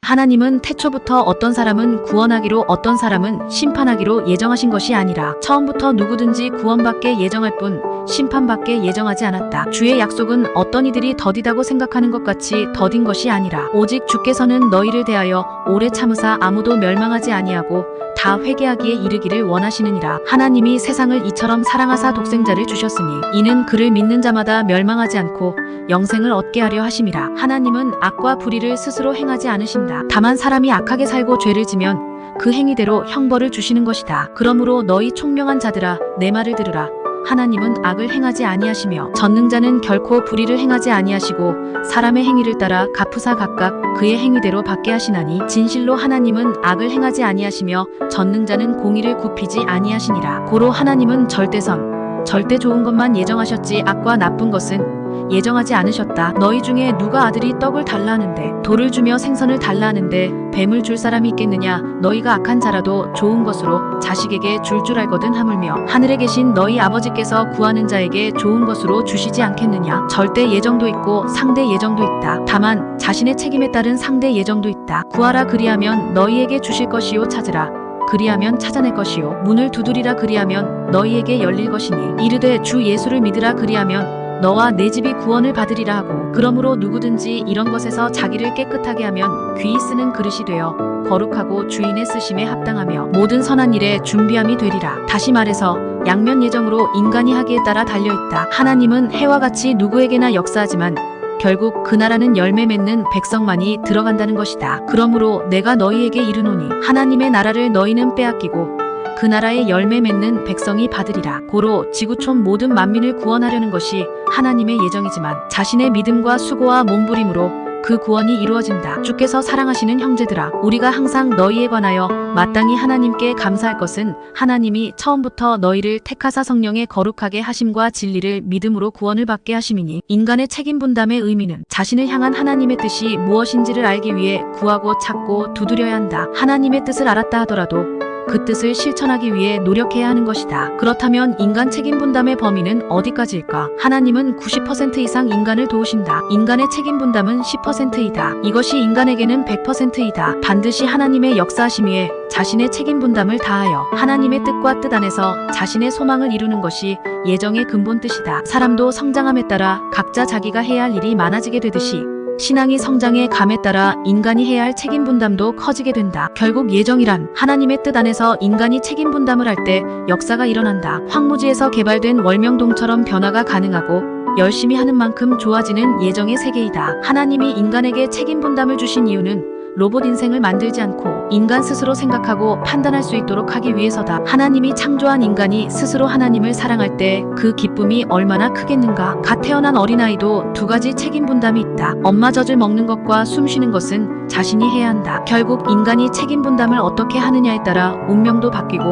하나님은 태초부터 어떤 사람은 구원하기로 어떤 사람은 심판하기로 예정하신 것이 아니라 처음부터 누구든지 구원받게 예정할 뿐 심판받게 예정하지 않았다. 주의 약속은 어떤 이들이 더디다고 생각하는 것 같이 더딘 것이 아니라 오직 주께서는 너희를 대하여 오래 참으사 아무도 멸망하지 아니하고 다 회개하기에 이르기를 원하시느니라. 하나님이 세상을 이처럼 사랑하사 독생자를 주셨으니 이는 그를 믿는 자마다 멸망하지 않고 영생을 얻게 하려 하심이라. 하나님은 악과 불의를 스스로 행하지 않으신다. 다만 사람이 악하게 살고 죄를 지면 그 행위대로 형벌을 주시는 것이다. 그러므로 너희 총명한 자들아 내 말을 들으라. 하나님은 악을 행하지 아니하시며 전능자는 결코 불의를 행하지 아니하시고 사람의 행위를 따라 갚으사 각각 그의 행위대로 받게 하시나니 진실로 하나님은 악을 행하지 아니하시며 전능자는 공의를 굽히지 아니하시니라. 고로 하나님은 절대선 절대 좋은 것만 예정하셨지 악과 나쁜 것은 예정하지 않으셨다. 너희 중에 누가 아들이 떡을 달라 하는데 돌을 주며 생선을 달라 하는데 뱀을 줄 사람이 있겠느냐. 너희가 악한 자라도 좋은 것으로 자식에게 줄 알거든 하물며 하늘에 계신 너희 아버지께서 구하는 자에게 좋은 것으로 주시지 않겠느냐. 절대 예정도 있고 상대 예정도 있다. 다만 자신의 책임에 따른 상대 예정도 있다. 구하라 그리하면 너희에게 주실 것이요 찾으라 그리하면 찾아낼 것이요 문을 두드리라 그리하면 너희에게 열릴 것이니 이르되 주 예수를 믿으라 그리하면 너와 내 집이 구원을 받으리라 하고 그러므로 누구든지 이런 것에서 자기를 깨끗하게 하면 귀히 쓰는 그릇이 되어 거룩하고 주인의 쓰심에 합당하며 모든 선한 일에 준비함이 되리라. 다시 말해서 양면 예정으로 인간이 하기에 따라 달려있다. 하나님은 해와 같이 누구에게나 역사하지만 결국 그 나라는 열매 맺는 백성만이 들어간다는 것이다. 그러므로 내가 너희에게 이르노니 하나님의 나라를 너희는 빼앗기고 그 나라의 열매 맺는 백성이 받으리라. 고로 지구촌 모든 만민을 구원하려는 것이 하나님의 예정이지만 자신의 믿음과 수고와 몸부림으로 그 구원이 이루어진다. 주께서 사랑하시는 형제들아 우리가 항상 너희에 관하여 마땅히 하나님께 감사할 것은 하나님이 처음부터 너희를 택하사 성령의 거룩하게 하심과 진리를 믿음으로 구원을 받게 하심이니 인간의 책임 분담의 의미는 자신을 향한 하나님의 뜻이 무엇인지를 알기 위해 구하고 찾고 두드려야 한다. 하나님의 뜻을 알았다 하더라도 그 뜻을 실천하기 위해 노력해야 하는 것이다. 그렇다면 인간 책임 분담의 범위는 어디까지일까? 하나님은 90% 이상 인간을 도우신다. 인간의 책임 분담은 10%이다. 이것이 인간에게는 100%이다. 반드시 하나님의 역사하심에 자신의 책임 분담을 다하여 하나님의 뜻과 뜻 안에서 자신의 소망을 이루는 것이 예정의 근본 뜻이다. 사람도 성장함에 따라 각자 자기가 해야 할 일이 많아지게 되듯이 신앙이 성장의 감에 따라 인간이 해야 할 책임 분담도 커지게 된다. 결국 예정이란 하나님의 뜻 안에서 인간이 책임 분담을 할 때 역사가 일어난다. 황무지에서 개발된 월명동처럼 변화가 가능하고 열심히 하는 만큼 좋아지는 예정의 세계이다. 하나님이 인간에게 책임 분담을 주신 이유는 로봇 인생을 만들지 않고 인간 스스로 생각하고 판단할 수 있도록 하기 위해서다. 하나님이 창조한 인간이 스스로 하나님을 사랑할 때 그 기쁨이 얼마나 크겠는가. 갓 태어난 어린아이도 두 가지 책임 분담이 있다. 엄마 젖을 먹는 것과 숨 쉬는 것은 자신이 해야 한다. 결국 인간이 책임 분담을 어떻게 하느냐에 따라 운명도 바뀌고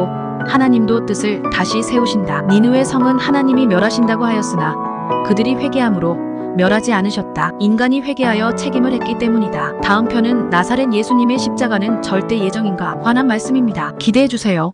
하나님도 뜻을 다시 세우신다. 니느웨 성은 하나님이 멸하신다고 하였으나 그들이 회개함으로 멸하지 않으셨다. 인간이 회개하여 책임을 했기 때문이다. 다음 편은 나사렛 예수님의 십자가는 절대 예정인가 관한 말씀입니다. 기대해주세요.